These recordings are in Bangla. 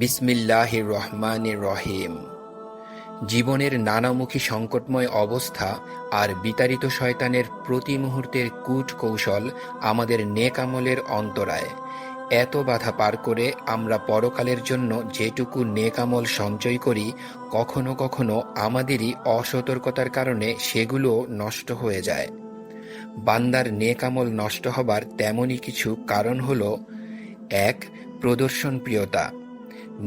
বিসমিল্লাহির রহমানির রহিম। জীবনের নানামুখী সংকটময় অবস্থা আর বিতাড়িত শয়তানের প্রতি মুহূর্তের কূট কৌশল আমাদের নেক আমলের অন্তরায়। এত বাধা পার করে আমরা পরকালের জন্য যেটুকু নেক আমল সঞ্চয় করি, কখনো কখনো আমাদেরই অসতর্কতার কারণে সেগুলো নষ্ট হয়ে যায়। বান্দার নেক আমল নষ্ট হবার তেমনই কিছু কারণ হলো: ১. প্রদর্শন প্রিয়তা।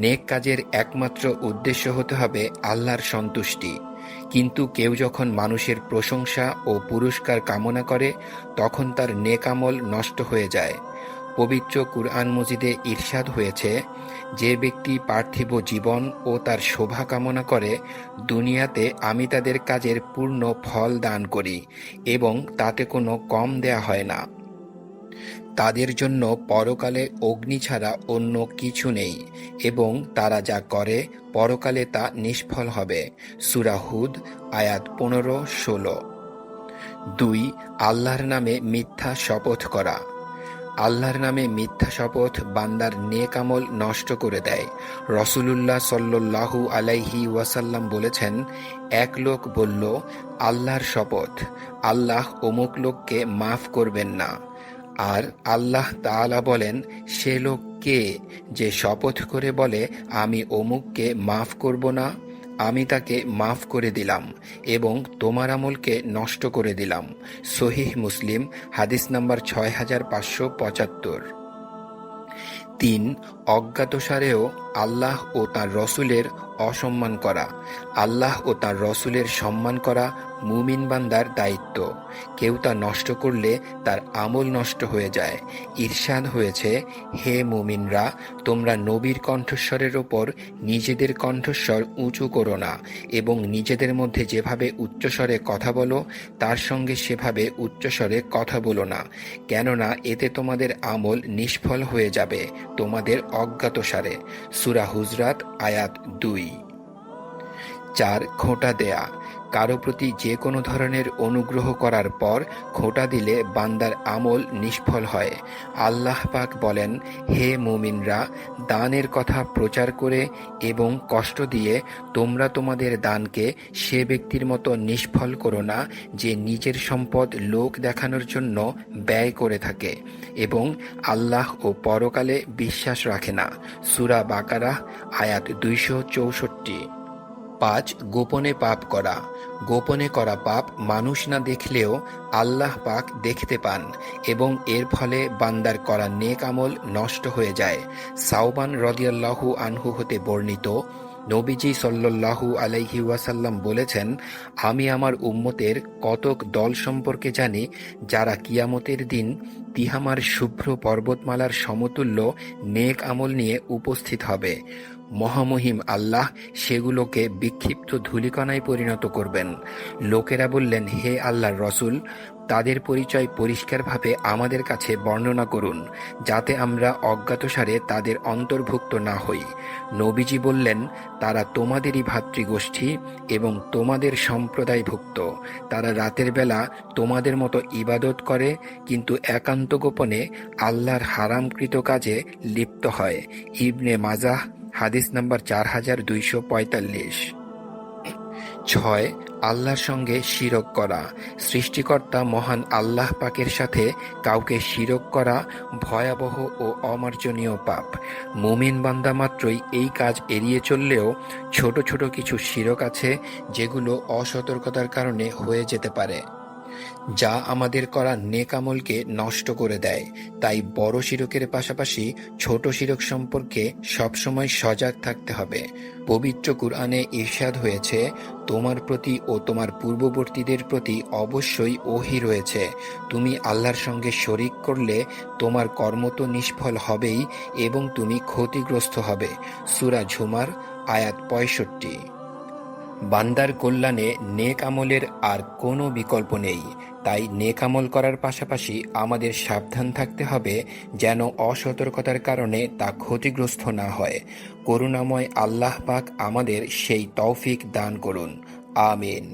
নেক কাজের একমাত্র উদ্দেশ্য হতে হবে আল্লাহর সন্তুষ্টি, কিন্তু কেউ যখন মানুষের প্রশংসা ও পুরস্কার কামনা করে, তখন তার নেক আমল নষ্ট হয়ে যায়। পবিত্র কুরআন মজিদে ইরশাদ হয়েছে, যে ব্যক্তি পার্থিব জীবন ও তার শোভা কামনা করে, দুনিয়াতে আমি তাদের কাজের পূর্ণ ফল দান করি এবং তাতে কোনো কম দেয়া হয় না। তাদের জন্য পরকালে অগ্নি ছাড়া অন্য কিছু নেই এবং তারা যা করে পরকালে তা নিষ্ফল হবে। সূরা হুদ আয়াত 15-16। ২. আল্লাহর নামে মিথ্যা শপথ করা। আল্লাহর নামে মিথ্যা শপথ বান্দার নেক আমল নষ্ট করে দেয়। রাসূলুল্লাহ সাল্লাল্লাহু আলাইহি ওয়াসাল্লাম বলেছেন, এক লোক বলল, আল্লাহর শপথ, আল্লাহ অমুক লোককে মাফ করবেন না। আর আল্লাহ তাআলা বলেন, সে লোক কে যে শপথ করে বলে, আমি অমুককে মাফ করব না? আমি তাকে মাফ করে দিলাম এবং তোমার আমলকে নষ্ট করে দিলাম। সহিহ মুসলিম হাদিস নাম্বার 6575। ৩. অজ্ঞাতসারেও আল্লাহ ও তাঁর রসুলের অসম্মান করা। আল্লাহ ও তাঁর রসুলের সম্মান করা মুমিন বান্দার দায়িত্ব। কেউ তা নষ্ট করলে তার আমল নষ্ট হয়ে যায়। ইরশাদ হয়েছে, হে মুমিনরা, তোমরা নবীর কণ্ঠস্বরের ওপর নিজেদের কণ্ঠস্বর উঁচু করো না এবং নিজেদের মধ্যে যেভাবে উচ্চস্বরে কথা বলো, তার সঙ্গে সেভাবে উচ্চস্বরে কথা বলো না, কেননা এতে তোমাদের আমল নিষ্ফল হয়ে যাবে তোমাদের অজ্ঞাতসারে। সূরা হুজরাত আয়াত ২। ৪. খোঁটা দেয়া। কারো প্রতি যে কোনো ধরনের অনুগ্রহ করার পর খোঁটা দিলে বান্দার আমল নিষ্ফল হয়। আল্লাহ পাক বলেন, হে মুমিনরা, দানের কথা প্রচার করে এবং কষ্ট দিয়ে তোমরা তোমাদের দানকে সে ব্যক্তির মতো নিষ্ফল করো না যে নিজের সম্পদ লোক দেখানোর জন্য ব্যয় করে থাকে এবং আল্লাহ ও পরকালে বিশ্বাস রাখে না। সূরা বাকারাহ আয়াত ২৬৪। ৫. গোপনে পাপ করা। গোপনে করা পাপ মানুষ না দেখলেও আল্লাহ পাক দেখতে পান এবং এর ফলে বান্দার করা নেক আমল নষ্ট হয়ে যায়। সাওবান রাদিয়াল্লাহু আনহু হতে বর্ণিত, নবীজি সাল্লাল্লাহু আলাইহি ওয়াসাল্লাম বলেছেন, আমি আমার উম্মতের কতক দল সম্পর্কে জানি, যারা কিয়ামতের দিন তিহামার শুভ্র পর্বতমালার সমতুল্য নেক আমল নিয়ে উপস্থিত হবে। মহামহিম আল্লাহ সেগুলোকে বিক্ষিপ্ত ধূলিকণায় পরিণত করবেন। লোকেরা বললেন, হে আল্লাহর রসূল, তাদের পরিচয় পরিষ্কারভাবে আমাদের কাছে বর্ণনা করুন, যাতে আমরা অজ্ঞাতসারে তাদের অন্তর্ভুক্ত না হই। নবীজি বললেন, তারা তোমাদেরই ভাতৃগোষ্ঠী এবং তোমাদের সম্প্রদায়ভুক্ত। তারা রাতের বেলা তোমাদের মতো ইবাদত করে, কিন্তু একান্ত গোপনে আল্লাহর হারামকৃত কাজে লিপ্ত হয়। ইবনে মাজাহ হাদিস নাম্বার 4245। ৬. আল্লাহর সঙ্গে শিরক করা। সৃষ্টিকর্তা মহান আল্লাহ পাকের সাথে কাউকে শিরক করা ভয়াবহ ও অমার্জনীয় পাপ। মুমিন বান্দা মাত্রই এই কাজ এড়িয়ে চললেও ছোট ছোট কিছু শিরক আছে যেগুলো অসতর্কতার কারণে হয়ে যেতে পারে, যা আমাদের করা নেক আমলকে নষ্ট করে দেয়। তাই বড় শিরকের পাশাপাশি ছোট শিরক সম্পর্কে সবসময় সজাগ থাকতে হবে। পবিত্র কুরআনে ইরশাদ হয়েছে, তোমার প্রতি ও তোমার পূর্ববর্তীদের প্রতি অবশ্যই ওহী রয়েছে। তুমি আল্লাহর সঙ্গে শরিক করলে তোমার কর্ম তো নিষ্ফল হবেই এবং তুমি ক্ষতিগ্রস্ত হবে। সূরা ঝুমার আয়াত ৬৫। বান্দার কল্যাণে নেক আমলের আর কোনো বিকল্প নেই। তাই নেক আমল করার পাশাপাশি আমাদের সাবধান থাকতে হবে যেন অসতর্কতার কারণে তা ক্ষতিগ্রস্ত না হয়। করুণাময় আল্লাহ পাক আমাদের সেই তৌফিক দান করুন। আমিন।